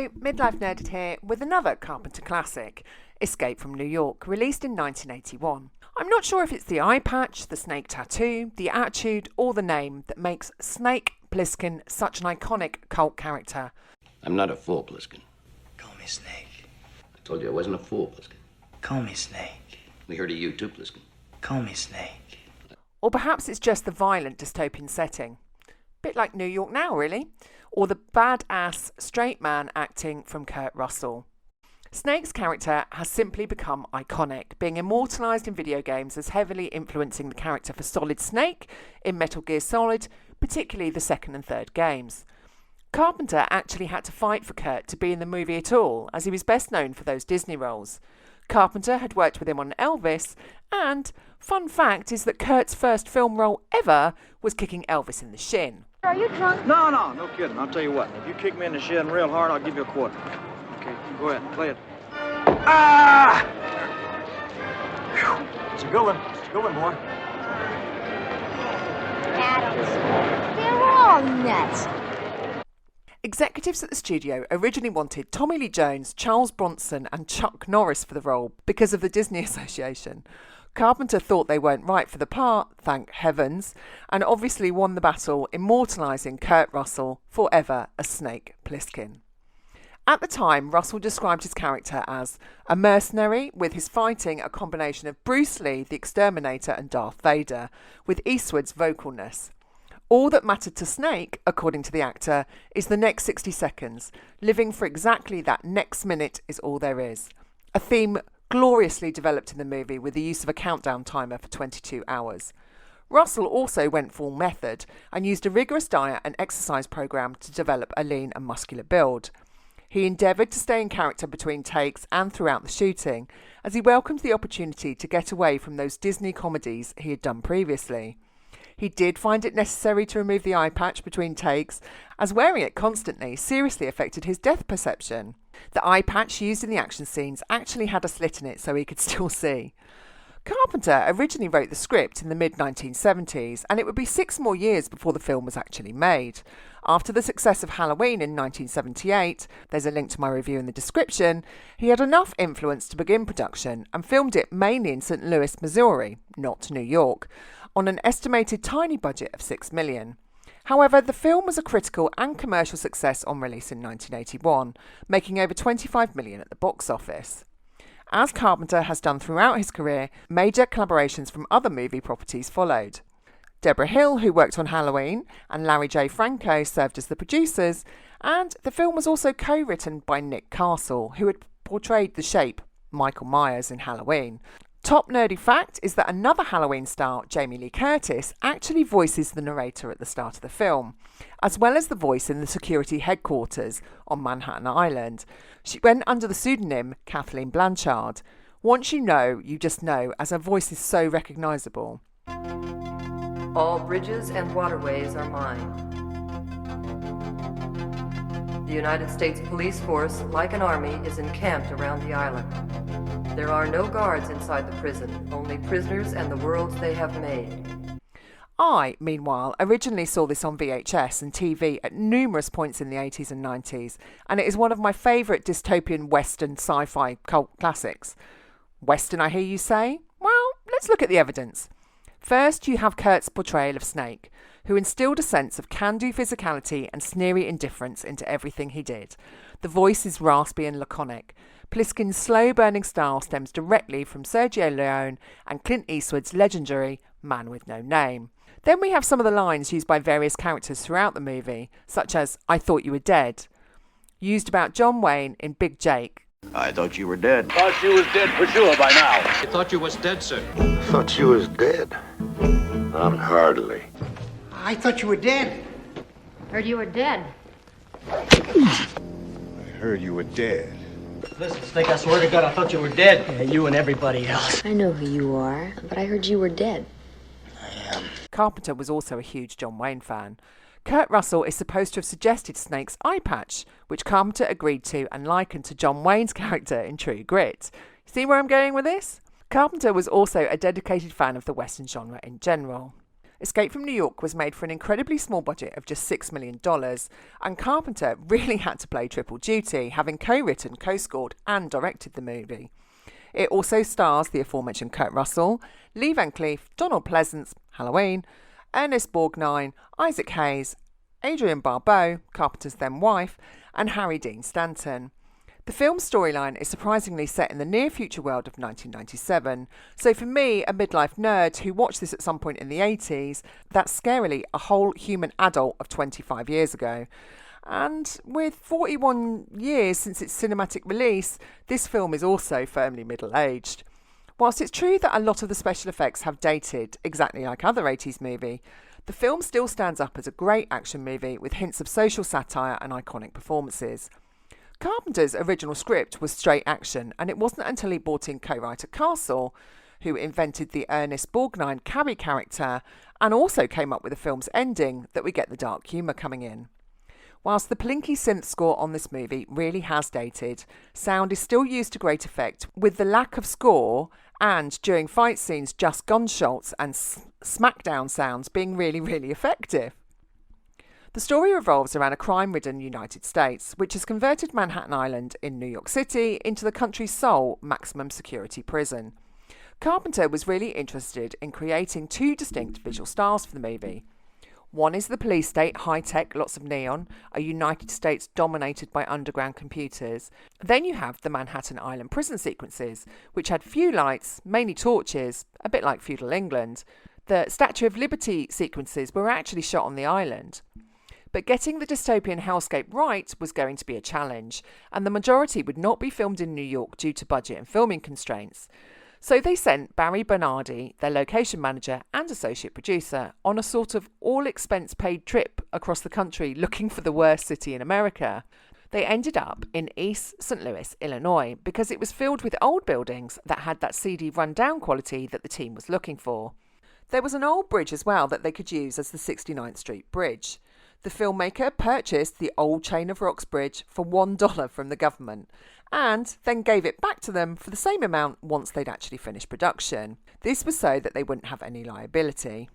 Hello, Midlife Nerded here with another Carpenter classic, Escape from New York, released in 1981. I'm not sure if it's the eye patch, the snake tattoo, the attitude, or the name that makes Snake Plissken such an iconic cult character. I'm not a fool, Plissken. Call me Snake. I told you I wasn't a fool, Plissken. Call me Snake. We heard of you too, Plissken. Call me Snake. Or perhaps it's just the violent dystopian setting. Bit like New York now, really. Or the badass straight man acting from Kurt Russell. Snake's character has simply become iconic, being immortalised in video games as heavily influencing the character for Solid Snake in Metal Gear Solid, particularly the second and third games. Carpenter actually had to fight for Kurt to be in the movie at all, as he was best known for those Disney roles. Carpenter had worked with him on Elvis, and fun fact is that Kurt's first film role ever was kicking Elvis in the shin. Are you drunk? No kidding. I'll tell you what. If you kick me in the shin real hard, I'll give you a quarter. Okay, go ahead, play it. Ah! Whew. It's a good one. It's a good one, boy. Adams. They're all nuts. Executives at the studio originally wanted Tommy Lee Jones, Charles Bronson and Chuck Norris for the role because of the Disney Association. Carpenter thought they weren't right for the part, thank heavens, and obviously won the battle, immortalising Kurt Russell forever as Snake Plissken. At the time, Russell described his character as a mercenary, with his fighting a combination of Bruce Lee, the Exterminator and Darth Vader, with Eastwood's vocalness. All that mattered to Snake, according to the actor, is the next 60 seconds. Living for exactly that next minute is all there is. A theme gloriously developed in the movie with the use of a countdown timer for 22 hours. Russell also went full method and used a rigorous diet and exercise program to develop a lean and muscular build. He endeavoured to stay in character between takes and throughout the shooting, as he welcomed the opportunity to get away from those Disney comedies he had done previously. He did find it necessary to remove the eye patch between takes, as wearing it constantly seriously affected his depth perception. The eye patch used in the action scenes actually had a slit in it so he could still see. Carpenter originally wrote the script in the mid-1970s, and it would be 6 more years before the film was actually made. After the success of Halloween in 1978, there's a link to my review in the description, he had enough influence to begin production and filmed it mainly in St. Louis, Missouri, not New York, on an estimated tiny budget of $6 million. However, the film was a critical and commercial success on release in 1981, making over $25 million at the box office. As Carpenter has done throughout his career, major collaborations from other movie properties followed. Deborah Hill, who worked on Halloween, and Larry J. Franco served as the producers, and the film was also co-written by Nick Castle, who had portrayed the shape Michael Myers in Halloween. Top nerdy fact is that another Halloween star, Jamie Lee Curtis, actually voices the narrator at the start of the film, as well as the voice in the security headquarters on Manhattan Island. She went under the pseudonym Kathleen Blanchard. Once you know, you just know, as her voice is so recognisable. All bridges and waterways are mine. The United States police force, like an army, is encamped around the island. There are no guards inside the prison, only prisoners and the worlds they have made. I, meanwhile, originally saw this on VHS and TV at numerous points in the 80s and 90s, and it is one of my favourite dystopian Western sci-fi cult classics. Western, I hear you say? Well, let's look at the evidence. First, you have Kurt's portrayal of Snake, who instilled a sense of can-do physicality and sneery indifference into everything he did. The voice is raspy and laconic. Plissken's slow-burning style stems directly from Sergio Leone and Clint Eastwood's legendary Man with No Name. Then we have some of the lines used by various characters throughout the movie, such as "I thought you were dead," used about John Wayne in Big Jake. I thought you were dead. Thought you was dead for sure by now. I thought you was dead, sir. Thought you was dead. Not hardly. I thought you were dead. Heard you were dead. I heard you were dead. Listen, Snake, I swear to God, I thought you were dead. Yeah, you and everybody else. I know who you are, but I heard you were dead. I am. Carpenter was also a huge John Wayne fan. Kurt Russell is supposed to have suggested Snake's eye patch, which Carpenter agreed to and likened to John Wayne's character in True Grit. See where I'm going with this? Carpenter was also a dedicated fan of the Western genre in general. Escape from New York was made for an incredibly small budget of just $6 million, and Carpenter really had to play triple duty, having co-written, co-scored and directed the movie. It also stars the aforementioned Kurt Russell, Lee Van Cleef, Donald Pleasance, Halloween, Ernest Borgnine, Isaac Hayes, Adrienne Barbeau, Carpenter's then wife, and Harry Dean Stanton. The film's storyline is surprisingly set in the near-future world of 1997, so for me, a midlife nerd who watched this at some point in the 80s, that's scarily a whole human adult of 25 years ago. And with 41 years since its cinematic release, this film is also firmly middle-aged. Whilst it's true that a lot of the special effects have dated, exactly like other 80s movie, the film still stands up as a great action movie with hints of social satire and iconic performances. Carpenter's original script was straight action, and it wasn't until he brought in co-writer Castle, who invented the Ernest Borgnine Carrie character and also came up with the film's ending, that we get the dark humour coming in. Whilst the plinky synth score on this movie really has dated, sound is still used to great effect, with the lack of score and, during fight scenes, just gunshots and smackdown sounds being really, really effective. The story revolves around a crime-ridden United States, which has converted Manhattan Island in New York City into the country's sole maximum security prison. Carpenter was really interested in creating two distinct visual styles for the movie. One is the police state, high-tech, lots of neon, a United States dominated by underground computers. Then you have the Manhattan Island prison sequences, which had few lights, mainly torches, a bit like feudal England. The Statue of Liberty sequences were actually shot on the island. But getting the dystopian hellscape right was going to be a challenge, and the majority would not be filmed in New York due to budget and filming constraints. So they sent Barry Bernardi, their location manager and associate producer, on a sort of all-expense-paid trip across the country looking for the worst city in America. They ended up in East St. Louis, Illinois, because it was filled with old buildings that had that seedy run-down quality that the team was looking for. There was an old bridge as well that they could use as the 69th Street Bridge. The filmmaker purchased the old Chain of Rocks Bridge for $1 from the government and then gave it back to them for the same amount once they'd actually finished production. This was so that they wouldn't have any liability.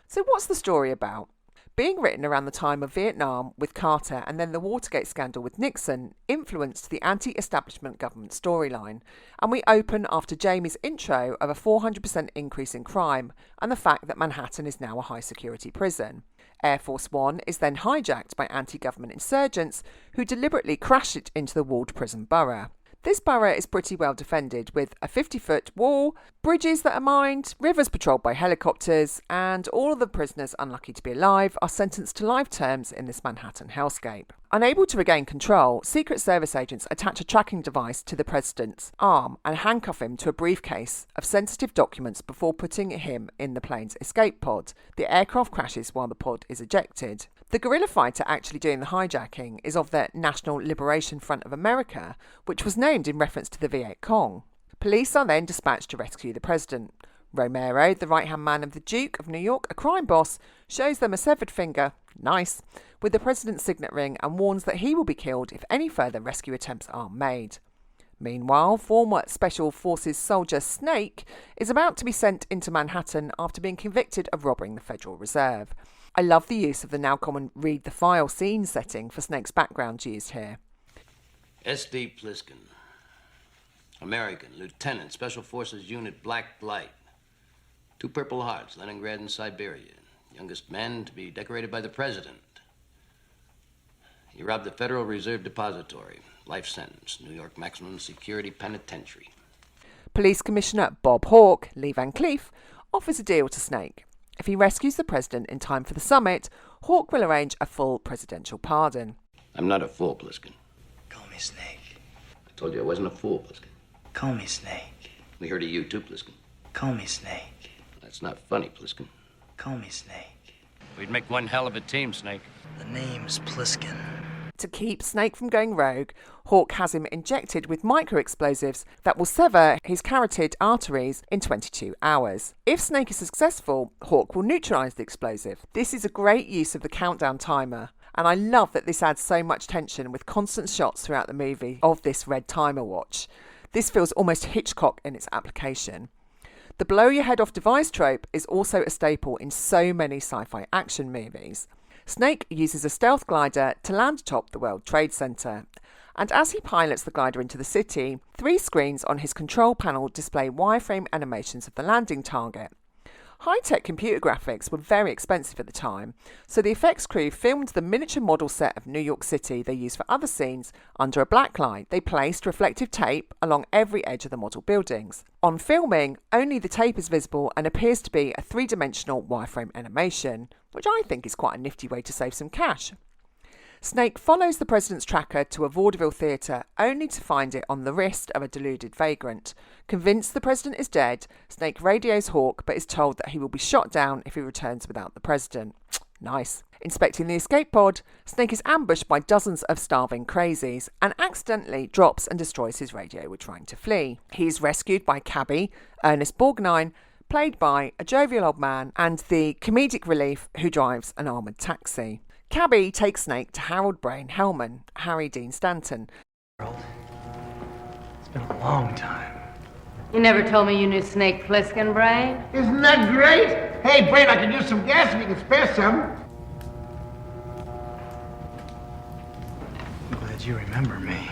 So what's the story about? Being written around the time of Vietnam with Carter and then the Watergate scandal with Nixon influenced the anti-establishment government storyline, and we open after Jamie's intro of a 400% increase in crime and the fact that Manhattan is now a high-security prison. Air Force One is then hijacked by anti-government insurgents who deliberately crash it into the walled prison borough. This borough is pretty well defended with a 50-foot wall, bridges that are mined, rivers patrolled by helicopters, and all of the prisoners unlucky to be alive are sentenced to life terms in this Manhattan hellscape. Unable to regain control, Secret Service agents attach a tracking device to the president's arm and handcuff him to a briefcase of sensitive documents before putting him in the plane's escape pod. The aircraft crashes while the pod is ejected. The guerrilla fighter actually doing the hijacking is of the National Liberation Front of America, which was named in reference to the Viet Cong. Police are then dispatched to rescue the president. Romero, the right-hand man of the Duke of New York, a crime boss, shows them a severed finger, nice, with the president's signet ring and warns that he will be killed if any further rescue attempts are made. Meanwhile, former Special Forces soldier Snake is about to be sent into Manhattan after being convicted of robbing the Federal Reserve. I love the use of the now common read the file scene setting for Snake's background used here. S.D. Plissken. American, Lieutenant, Special Forces Unit Black Light. 2 Purple Hearts, Leningrad and Siberia. Youngest man to be decorated by the President. He robbed the Federal Reserve Depository. Life sentence, New York Maximum Security Penitentiary. Police Commissioner Bob Hawke, Lee Van Cleef, offers a deal to Snake. If he rescues the president in time for the summit, Hawke will arrange a full presidential pardon. I'm not a fool, Plissken. Call me Snake. I told you I wasn't a fool, Plissken. Call me Snake. We heard of you too, Plissken. Call me Snake. That's not funny, Plissken. Call me Snake. We'd make one hell of a team, Snake. The name's Plissken. To keep Snake from going rogue, Hawke has him injected with micro-explosives that will sever his carotid arteries in 22 hours. If Snake is successful, Hawke will neutralise the explosive. This is a great use of the countdown timer, and I love that this adds so much tension with constant shots throughout the movie of this red timer watch. This feels almost Hitchcock in its application. The blow-your-head-off device trope is also a staple in so many sci-fi action movies. Snake uses a stealth glider to land atop the World Trade Center, and as he pilots the glider into the city, 3 screens on his control panel display wireframe animations of the landing target. High-tech computer graphics were very expensive at the time, so the effects crew filmed the miniature model set of New York City they used for other scenes under a blacklight. They placed reflective tape along every edge of the model buildings. On filming, only the tape is visible and appears to be a 3-dimensional wireframe animation, which I think is quite a nifty way to save some cash. Snake follows the president's tracker to a vaudeville theatre, only to find it on the wrist of a deluded vagrant. Convinced the president is dead, Snake radios Hawk but is told that he will be shot down if he returns without the president. Nice. Inspecting the escape pod, Snake is ambushed by dozens of starving crazies and accidentally drops and destroys his radio while trying to flee. He is rescued by Cabby, Ernest Borgnine, played by a jovial old man, and the comedic relief who drives an armoured taxi. Cabby takes Snake to Harold Brain Hellman, Harry Dean Stanton. It's been a long time. You never told me you knew Snake Plissken, Brain. Isn't that great? Hey, Brain, I can use some gas if you can spare some. I'm glad you remember me.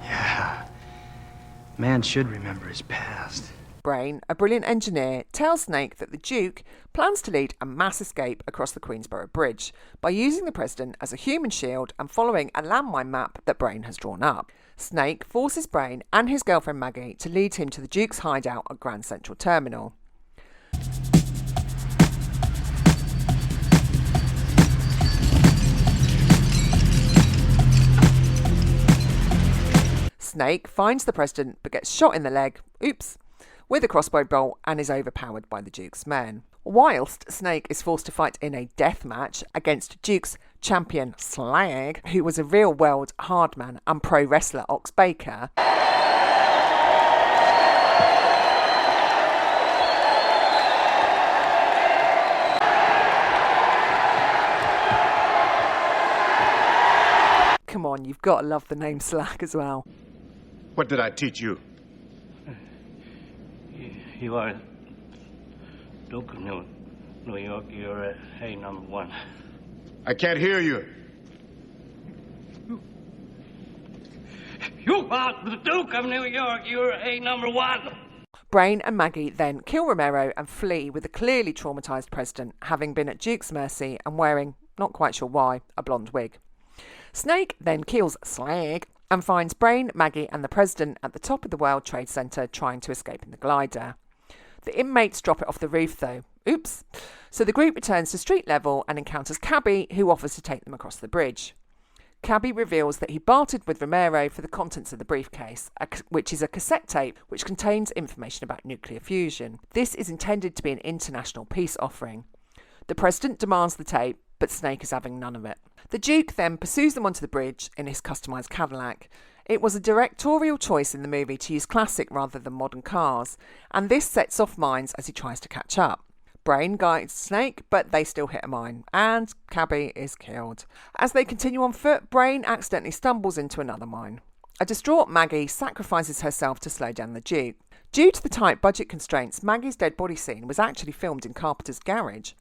Yeah. Man should remember his past. Brain, a brilliant engineer, tells Snake that the Duke plans to lead a mass escape across the Queensborough Bridge by using the president as a human shield and following a landmine map that Brain has drawn up. Snake forces Brain and his girlfriend Maggie to lead him to the Duke's hideout at Grand Central Terminal. Snake finds the president but gets shot in the leg, with a crossbow bolt and is overpowered by the Duke's men. Whilst Snake is forced to fight in a death match against Duke's champion Slag, who was a real-world hardman and pro wrestler Ox Baker. Come on, you've got to love the name Slag as well. What did I teach you? You are Duke of New York. You're A number 1. I can't hear you. You are the Duke of New York. You're A number 1. Brain and Maggie then kill Romero and flee with the clearly traumatised president, having been at Duke's mercy and wearing, not quite sure why, a blonde wig. Snake then kills Slag and finds Brain, Maggie and the president at the top of the World Trade Center trying to escape in the glider. The inmates drop it off the roof though. So the group returns to street level and encounters Cabby, who offers to take them across the bridge. Cabby reveals that he bartered with Romero for the contents of the briefcase, which is a cassette tape which contains information about nuclear fusion. This is intended to be an international peace offering. The president demands the tape, but Snake is having none of it. The Duke then pursues them onto the bridge in his customised Cadillac. It was a directorial choice in the movie to use classic rather than modern cars, and this sets off mines as he tries to catch up. Brain guides Snake, but they still hit a mine, and Cabby is killed. As they continue on foot, Brain accidentally stumbles into another mine. A distraught Maggie sacrifices herself to slow down the Duke. Due to the tight budget constraints, Maggie's dead body scene was actually filmed in Carpenter's garage.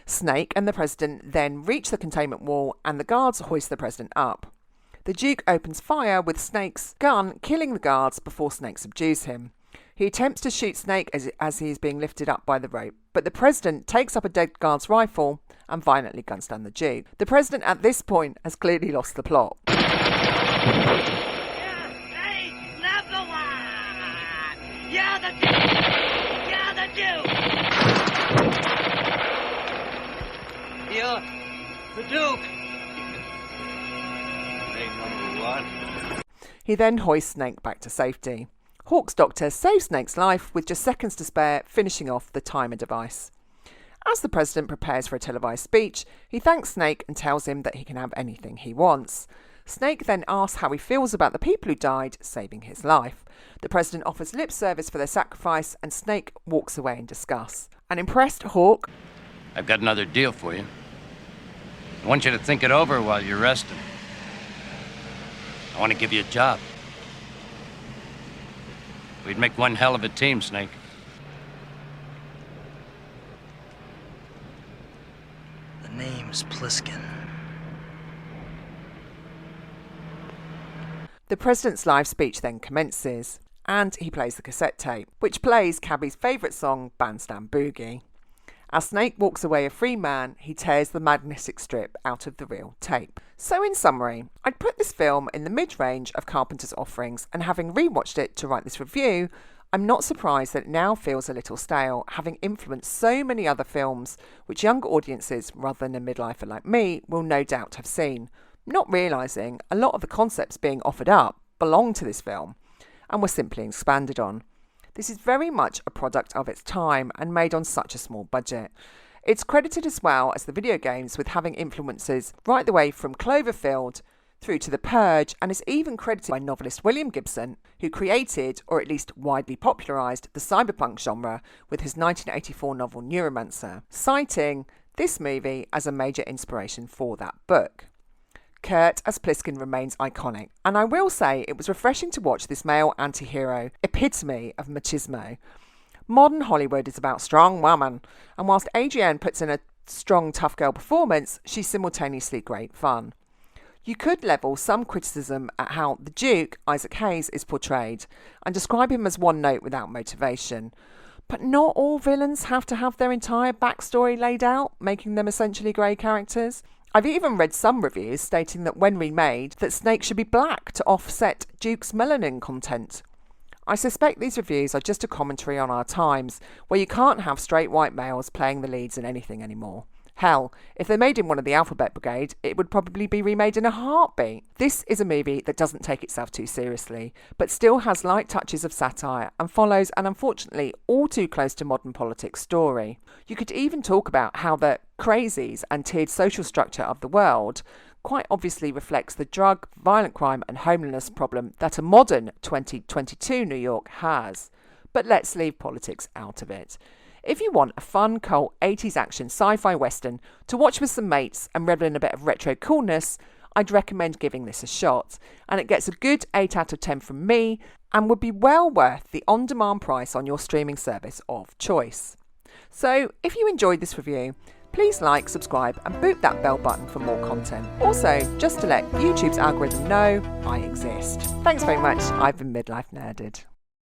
Snake and the president then reach the containment wall, and the guards hoist the president up. The Duke opens fire with Snake's gun, killing the guards before Snake subdues him. He attempts to shoot Snake as he is being lifted up by the rope, but the president takes up a dead guard's rifle and violently guns down the Duke. The president at this point has clearly lost the plot. You're the Duke! You're the Duke! You're the Duke! Number 1. He then hoists Snake back to safety. Hawk's doctor saves Snake's life with just seconds to spare, finishing off the timer device. As the president prepares for a televised speech, he thanks Snake and tells him that he can have anything he wants. Snake then asks how he feels about the people who died, saving his life. The president offers lip service for their sacrifice, and Snake walks away in disgust. An impressed Hawk... I've got another deal for you. I want you to think it over while you're resting. I want to give you a job. We'd make one hell of a team, Snake. name's Plissken. The president's live speech then commences, and he plays the cassette tape, which plays Cabby's favourite song, Bandstand Boogie. As Snake walks away a free man, he tears the magnetic strip out of the real tape. So in summary, I'd put this film in the mid-range of Carpenter's offerings, and having rewatched it to write this review, I'm not surprised that it now feels a little stale, having influenced so many other films which younger audiences, rather than a midlifer like me, will no doubt have seen, not realising a lot of the concepts being offered up belong to this film and were simply expanded on. This is very much a product of its time and made on such a small budget. It's credited as well as the video games with having influences right the way from Cloverfield through to The Purge, and is even credited by novelist William Gibson, who created, or at least widely popularised, the cyberpunk genre with his 1984 novel Neuromancer, citing this movie as a major inspiration for that book. Kurt as Plissken remains iconic, and I will say it was refreshing to watch this male anti-hero, epitome of machismo. Modern Hollywood is about strong women, and whilst Adrienne puts in a strong tough girl performance, she's simultaneously great fun. You could level some criticism at how the Duke, Isaac Hayes, is portrayed, and describe him as one note without motivation. But not all villains have to have their entire backstory laid out, making them essentially grey characters. I've even read some reviews stating that when remade, that Snake should be black to offset Duke's melanin content. I suspect these reviews are just a commentary on our times, where you can't have straight white males playing the leads in anything anymore. Hell, if they made him one of the Alphabet Brigade, it would probably be remade in a heartbeat. This is a movie that doesn't take itself too seriously, but still has light touches of satire and follows an unfortunately all too close to modern politics story. You could even talk about how the crazies and tiered social structure of the world quite obviously reflects the drug, violent crime and homelessness problem that a modern 2022 New York has. But let's leave politics out of it. If you want a fun, cult 80s action sci-fi western to watch with some mates and revel in a bit of retro coolness, I'd recommend giving this a shot. And it gets a good 8 out of 10 from me and would be well worth the on-demand price on your streaming service of choice. So if you enjoyed this review, please like, subscribe and boop that bell button for more content. Also, just to let YouTube's algorithm know I exist. Thanks very much. I've been Midlife Nerded.